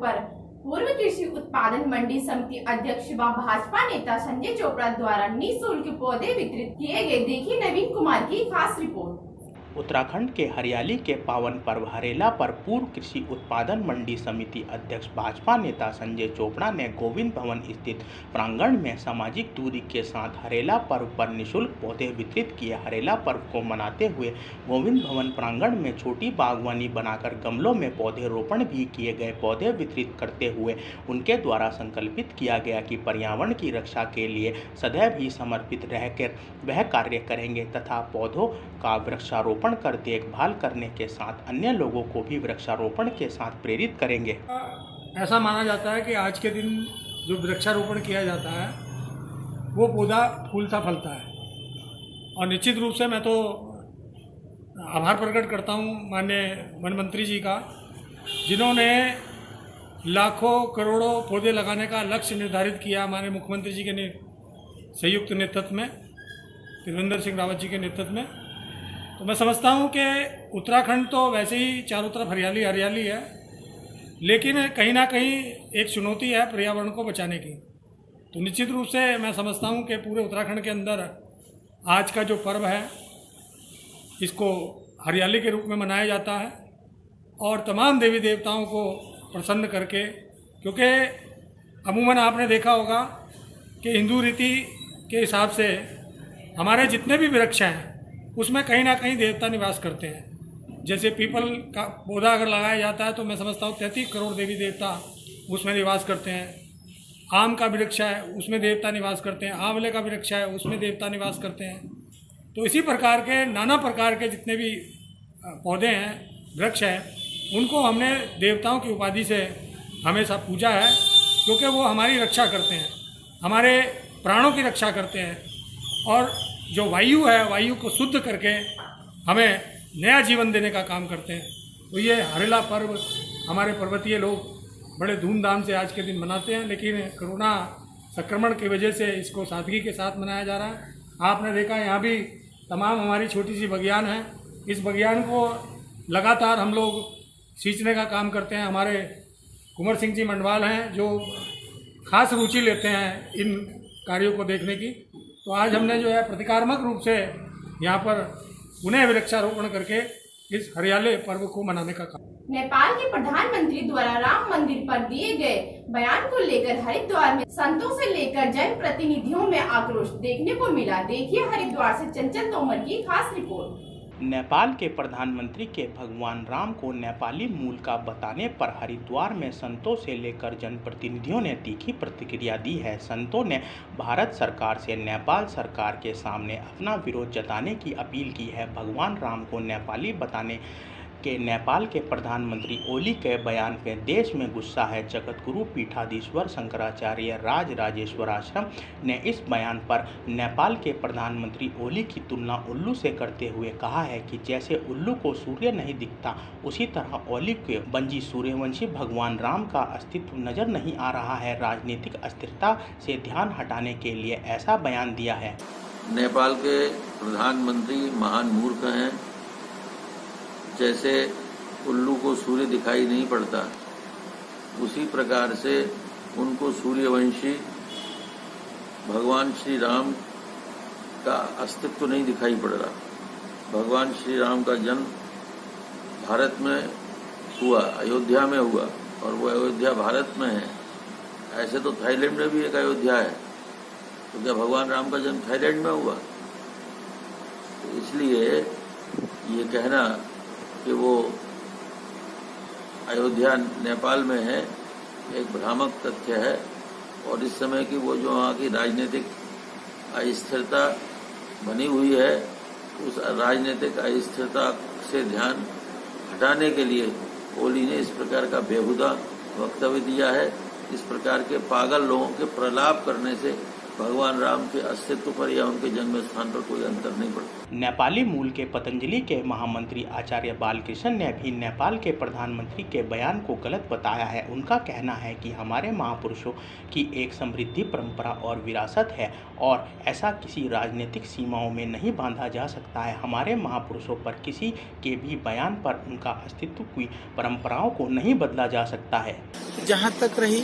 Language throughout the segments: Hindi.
पर पूर्व कृषि उत्पादन मंडी समिति अध्यक्ष व भाजपा नेता संजय चोपड़ा द्वारा निःशुल्क पौधे वितरित किए गए। देखिए नवीन कुमार की खास रिपोर्ट। उत्तराखंड के हरियाली के पावन पर्व हरेला पर पूर्व कृषि उत्पादन मंडी समिति अध्यक्ष भाजपा नेता संजय चोपड़ा ने गोविंद भवन स्थित प्रांगण में सामाजिक दूरी के साथ हरेला पर्व पर निःशुल्क पौधे वितरित किए। हरेला पर्व को मनाते हुए गोविंद भवन प्रांगण में छोटी बागवानी बनाकर गमलों में पौधे रोपण भी किए गए। पौधे वितरित करते हुए उनके द्वारा संकल्पित किया गया कि पर्यावरण की रक्षा के लिए सदैव ही समर्पित रहकर वह कार्य करेंगे तथा पौधों का वृक्षारोपण कर देखभाल करने के साथ अन्य लोगों को भी वृक्षारोपण के साथ प्रेरित करेंगे। ऐसा माना जाता है कि आज के दिन जो वृक्षारोपण किया जाता है वो पौधा फूलता फलता है और निश्चित रूप से मैं तो आभार प्रकट करता हूँ माननीय वन मंत्री जी का, जिन्होंने लाखों करोड़ों पौधे लगाने का लक्ष्य निर्धारित किया। माननीय मुख्यमंत्री जी के संयुक्त नेतृत्व में, त्रिवेंद्र सिंह रावत जी के नेतृत्व में। तो मैं समझता हूँ कि उत्तराखंड तो वैसे ही चारों तरफ हरियाली हरियाली है, लेकिन कहीं ना कहीं एक चुनौती है पर्यावरण को बचाने की। तो निश्चित रूप से मैं समझता हूँ कि पूरे उत्तराखंड के अंदर आज का जो पर्व है इसको हरियाली के रूप में मनाया जाता है और तमाम देवी देवताओं को प्रसन्न करके, क्योंकि अमूमन आपने देखा होगा कि हिंदू रीति के हिसाब से हमारे जितने भी वृक्ष हैं उसमें कहीं ना कहीं देवता निवास करते हैं। जैसे पीपल का पौधा अगर लगाया जाता है तो मैं समझता हूँ 33 करोड़ देवी देवता उसमें निवास करते हैं। आम का वृक्ष है उसमें देवता निवास करते हैं, आंवले का वृक्ष है उसमें देवता निवास करते हैं। तो इसी प्रकार के नाना प्रकार के जितने भी पौधे हैं, वृक्ष हैं, उनको हमने देवताओं की उपाधि से हमेशा पूजा है, क्योंकि वो हमारी रक्षा करते हैं, हमारे प्राणों की रक्षा करते हैं और जो वायु है वायु को शुद्ध करके हमें नया जीवन देने का काम करते हैं। तो ये हरेला पर्व हमारे पर्वतीय लोग बड़े धूमधाम से आज के दिन मनाते हैं, लेकिन कोरोना संक्रमण की वजह से इसको सादगी के साथ मनाया जा रहा है। आपने देखा यहाँ भी तमाम हमारी छोटी सी बगियान है, इस बगियान को लगातार हम लोग सींचने का काम करते हैं। हमारे कुंवर सिंह जी मंडवाल हैं जो खास रुचि लेते हैं इन कार्यों को देखने की। तो आज हमने जो है प्रतिकात्मक रूप से यहाँ पर पुनः वृक्षारोपण करके इस हरियाली पर्व को मनाने का काम। नेपाल के प्रधानमंत्री द्वारा राम मंदिर पर दिए गए बयान को लेकर हरिद्वार में संतों से लेकर जन प्रतिनिधियों में आक्रोश देखने को मिला। देखिए हरिद्वार से चंचल तोमर की खास रिपोर्ट। नेपाल के प्रधानमंत्री के भगवान राम को नेपाली मूल का बताने पर हरिद्वार में संतों से लेकर जनप्रतिनिधियों ने तीखी प्रतिक्रिया दी है। संतों ने भारत सरकार से नेपाल सरकार के सामने अपना विरोध जताने की अपील की है। भगवान राम को नेपाली बताने के नेपाल के प्रधानमंत्री ओली के बयान पे देश में गुस्सा है। जगतगुरु पीठाधीश्वर शंकराचार्य राजराजेश्वराश्रम ने इस बयान पर नेपाल के प्रधानमंत्री ओली की तुलना उल्लू से करते हुए कहा है कि जैसे उल्लू को सूर्य नहीं दिखता, उसी तरह ओली के बंजी सूर्यवंशी भगवान राम का अस्तित्व नजर नहीं आ रहा है। राजनीतिक अस्थिरता से ध्यान हटाने के लिए ऐसा बयान दिया है। नेपाल के प्रधानमंत्री महान मूर्ख हैं। जैसे उल्लू को सूर्य दिखाई नहीं पड़ता, उसी प्रकार से उनको सूर्यवंशी भगवान श्री राम का अस्तित्व नहीं दिखाई पड़ रहा। भगवान श्री राम का जन्म भारत में हुआ, अयोध्या में हुआ, और वो अयोध्या भारत में है। ऐसे तो थाईलैंड में भी एक अयोध्या है, तो क्या भगवान राम का जन्म थाईलैंड में हुआ? तो इसलिए ये कहना कि वो अयोध्या नेपाल में है एक भ्रामक तथ्य है। और इस समय की वो जो वहाँ की राजनीतिक अस्थिरता बनी हुई है, उस राजनीतिक अस्थिरता से ध्यान हटाने के लिए ओली ने इस प्रकार का बेहुदा वक्तव्य दिया है। इस प्रकार के पागल लोगों के प्रलाप करने से भगवान राम के अस्तित्व पर या उनके जन्म स्थान पर कोई अंतर नहीं पड़ता। नेपाली मूल के पतंजलि के महामंत्री आचार्य बालकृष्ण ने भी नेपाल के प्रधानमंत्री के बयान को गलत बताया है। उनका कहना है कि हमारे महापुरुषों की एक समृद्धि परंपरा और विरासत है और ऐसा किसी राजनीतिक सीमाओं में नहीं बांधा जा सकता है। हमारे महापुरुषों पर किसी के भी बयान पर उनका अस्तित्व की परंपराओं को नहीं बदला जा सकता है। जहाँ तक रही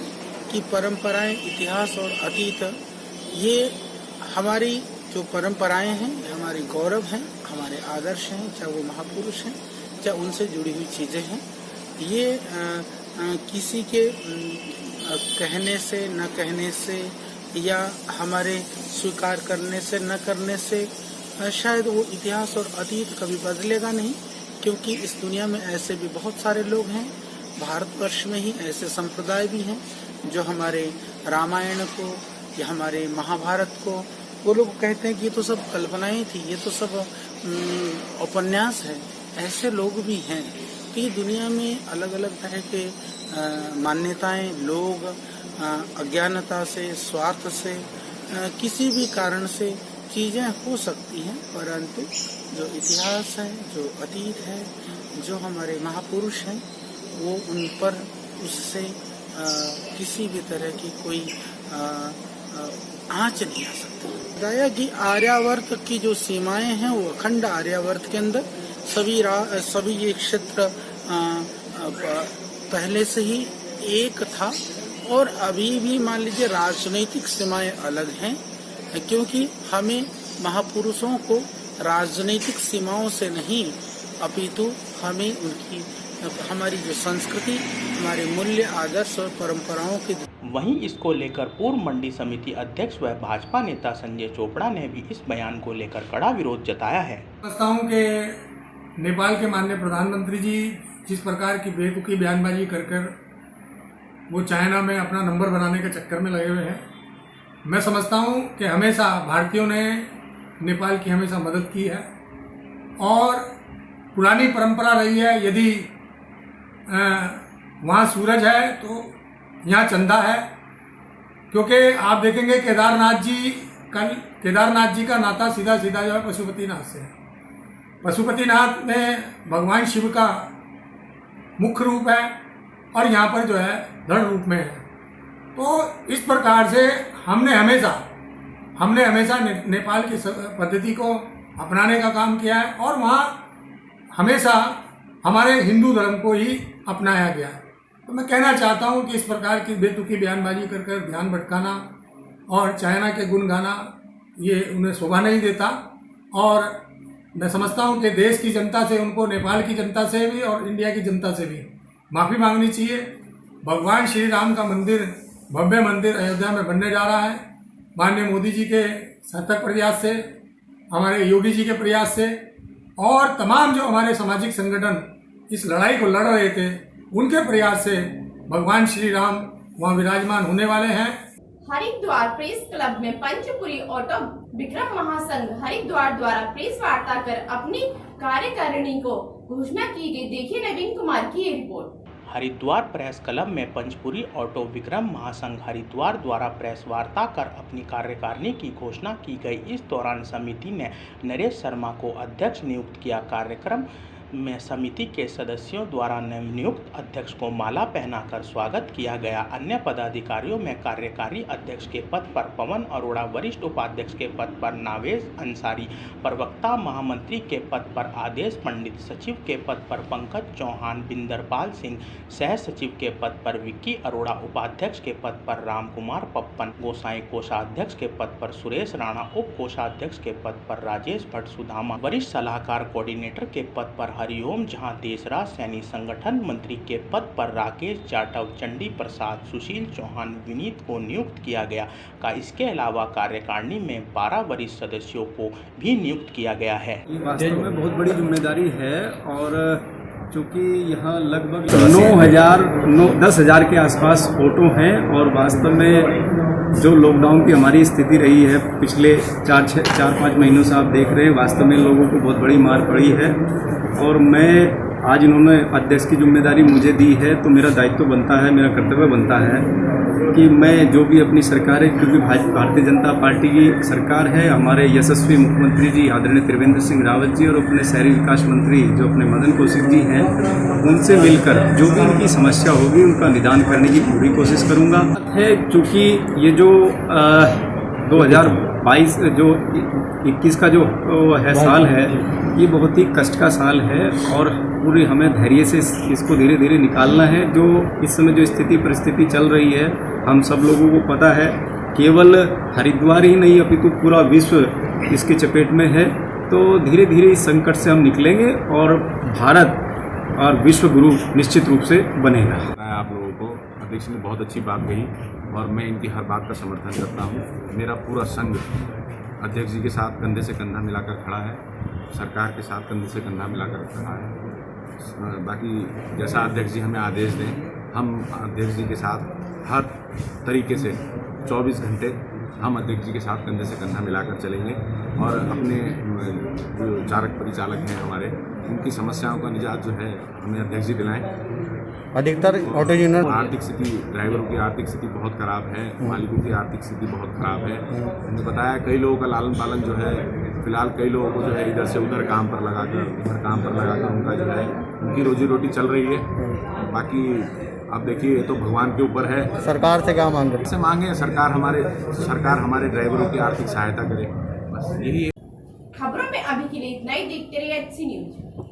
कि परंपराएं, इतिहास और अतीत, ये हमारी जो परंपराएं हैं, हमारी गौरव हैं, हमारे आदर्श हैं, चाहे वो महापुरुष हैं, चाहे उनसे जुड़ी हुई चीज़ें हैं। ये किसी के कहने से, न कहने से या हमारे स्वीकार करने से, न करने से शायद वो इतिहास और अतीत कभी बदलेगा नहीं, क्योंकि इस दुनिया में ऐसे भी बहुत सारे लोग हैं, भारतवर्ष में ही ऐसे संप्रदाय भी हैं जो हमारे रामायण को या हमारे महाभारत को, वो लोग कहते हैं कि ये तो सब कल्पनाएं थी, ये तो सब उपन्यास है। ऐसे लोग भी हैं। तो ये दुनिया में अलग अलग तरह के मान्यताएं, लोग अज्ञानता से, स्वार्थ से, किसी भी कारण से चीज़ें हो सकती हैं, परंतु जो इतिहास है, जो अतीत है, जो हमारे महापुरुष हैं, वो उन पर उससे किसी भी तरह की कोई आँच नहीं आ सकती। बताया कि आर्यावर्त की जो सीमाएं हैं वो अखंड आर्यावर्त के अंदर सभी ये क्षेत्र पहले से ही एक था और अभी भी मान लीजिए राजनीतिक सीमाएं अलग हैं, क्योंकि हमें महापुरुषों को राजनीतिक सीमाओं से नहीं अपितु हमें उनकी हमारी जो संस्कृति, हमारे मूल्य, आदर्श और परंपराओं की। वहीं इसको लेकर पूर्व मंडी समिति अध्यक्ष व भाजपा नेता संजय चोपड़ा ने भी इस बयान को लेकर कड़ा विरोध जताया है। समझता हूँ कि नेपाल के माननीय प्रधानमंत्री जी जिस प्रकार की बेतुकी बयानबाजी कर वो चाइना में अपना नंबर बनाने के चक्कर में लगे हुए हैं, मैं समझता हूँ कि हमेशा भारतीयों ने नेपाल की हमेशा मदद की है और पुरानी परंपरा रही है, यदि वहाँ सूरज है तो यहाँ चंदा है। क्योंकि आप देखेंगे केदारनाथ जी का नाता सीधा सीधा जो है पशुपतिनाथ से है। पशुपतिनाथ में भगवान शिव का मुख्य रूप है और यहाँ पर जो है दृढ़ रूप में है। तो इस प्रकार से हमने हमेशा नेपाल की पद्धति को अपनाने का काम किया है और वहाँ हमेशा हमारे हिंदू धर्म को ही अपनाया गया। तो मैं कहना चाहता हूँ कि इस प्रकार की बेतुकी बयानबाजी कर ध्यान भटकाना और चाइना के गुण गाना ये उन्हें शोभा नहीं देता। और मैं समझता हूँ कि देश की जनता से, उनको नेपाल की जनता से भी और इंडिया की जनता से भी माफ़ी मांगनी चाहिए। भगवान श्री राम का मंदिर, भव्य मंदिर अयोध्या में बनने जा रहा है। माननीय मोदी जी के सतत प्रयास से, हमारे योगी जी के प्रयास से और तमाम जो हमारे सामाजिक संगठन इस लड़ाई को लड़ रहे थे, उनके प्रयास से भगवान श्री राम वहाँ विराजमान होने वाले हैं। हरिद्वार प्रेस क्लब में पंचपुरी ऑटो विक्रम महासंघ हरिद्वार द्वारा प्रेस वार्ता कर अपनी कार्यकारिणी को घोषणा की गई। देखिए नवीन कुमार की ये रिपोर्ट। हरिद्वार प्रेस क्लब में पंचपुरी ऑटो विक्रम महासंघ हरिद्वार द्वारा प्रेस वार्ता कर अपनी कार्यकारिणी की घोषणा की गई। इस दौरान समिति ने नरेश शर्मा को अध्यक्ष नियुक्त किया। कार्यक्रम में समिति के सदस्यों द्वारा नवनियुक्त अध्यक्ष को माला पहनाकर स्वागत किया गया। अन्य पदाधिकारियों में कार्यकारी अध्यक्ष के पद पर पवन अरोड़ा, वरिष्ठ उपाध्यक्ष के पद पर नावेज अंसारी, प्रवक्ता महामंत्री के पद पर आदेश पंडित, सचिव के पद पर पंकज चौहान, बिंदरपाल सिंह, सह सचिव के पद पर विक्की अरोड़ा, उपाध्यक्ष के पद पर राम कुमार पप्पन गोसाई, कोषाध्यक्ष के पद पर सुरेश राणा, उप कोषाध्यक्ष के पद पर राजेश भट्ट सुधामा, वरिष्ठ सलाहकार कोऑर्डिनेटर के पद पर हरिओम जहां, देशराज सैनी, संगठन मंत्री के पद पर राकेश जाटव, चंडी प्रसाद, सुशील चौहान, विनीत को नियुक्त किया गया। इसके अलावा कार्यकारिणी में 12 वरिष्ठ सदस्यों को भी नियुक्त किया गया है। वास्तव में बहुत बड़ी जिम्मेदारी है और चूँकि यहाँ लगभग 10,000 के आसपास फोटो हैं और वास्तव में जो लॉकडाउन की हमारी स्थिति रही है पिछले 4-5 महीनों से आप देख रहे हैं, वास्तव में लोगों को बहुत बड़ी मार पड़ी है। और मैं आज इन्होंने अध्यक्ष की जिम्मेदारी मुझे दी है, तो मेरा दायित्व बनता है, मेरा कर्तव्य बनता है कि मैं जो भी अपनी सरकार है, क्योंकि भारतीय जनता पार्टी की सरकार है, हमारे यशस्वी मुख्यमंत्री जी आदरणीय त्रिवेंद्र सिंह रावत जी और अपने शहरी विकास मंत्री जो अपने मदन कौशिक जी हैं, उनसे मिलकर जो भी उनकी समस्या होगी उनका निदान करने की पूरी कोशिश करूँगा। है चूँकि ये जो 2022 जो 21 का जो है साल है, ये बहुत ही कष्ट का साल है और पूरी हमें धैर्य से इसको धीरे धीरे निकालना है। जो इस समय जो स्थिति परिस्थिति चल रही है, हम सब लोगों को पता है, केवल हरिद्वार ही नहीं अपितु पूरा विश्व इसके चपेट में है। तो धीरे धीरे इस संकट से हम निकलेंगे और भारत और विश्व गुरु निश्चित रूप से बनेगा। आप लोगों को अध्यक्ष ने बहुत अच्छी बात कही और मैं इनकी हर बात का समर्थन करता हूँ। मेरा पूरा संघ अध्यक्ष जी के साथ कंधे से कंधा मिलाकर खड़ा है, सरकार के साथ कंधे से कंधा मिलाकर खड़ा है। बाकी जैसा अध्यक्ष जी हमें आदेश दें, हम अध्यक्ष जी के साथ हर तरीके से 24 घंटे हम अध्यक्ष जी के साथ कंधे से कंधा मिलाकर चलेंगे और अपने जो चालक परिचालक हैं हमारे, उनकी समस्याओं का निजात जो है हमें अध्यक्ष जी दिलाएं। अधिकतर ऑटो यूनियन आर्थिक स्थिति, ड्राइवरों की आर्थिक स्थिति बहुत खराब है, मालिकों की आर्थिक स्थिति बहुत खराब है। उन्होंने बताया कई लोगों का लालन पालन जो है, फिलहाल कई लोगों को जो है इधर से उधर काम पर लगाकर, उधर काम पर लगाकर उनका जो है उनकी रोजी रोटी चल रही है। बाकी अब देखिए, ये तो भगवान के ऊपर है। सरकार से क्या मांग से मांगे सरकार हमारे ड्राइवरों की आर्थिक सहायता करे, बस यही है। खबरों में अभी के लिए इतना ही। देखते रहिए HC न्यूज।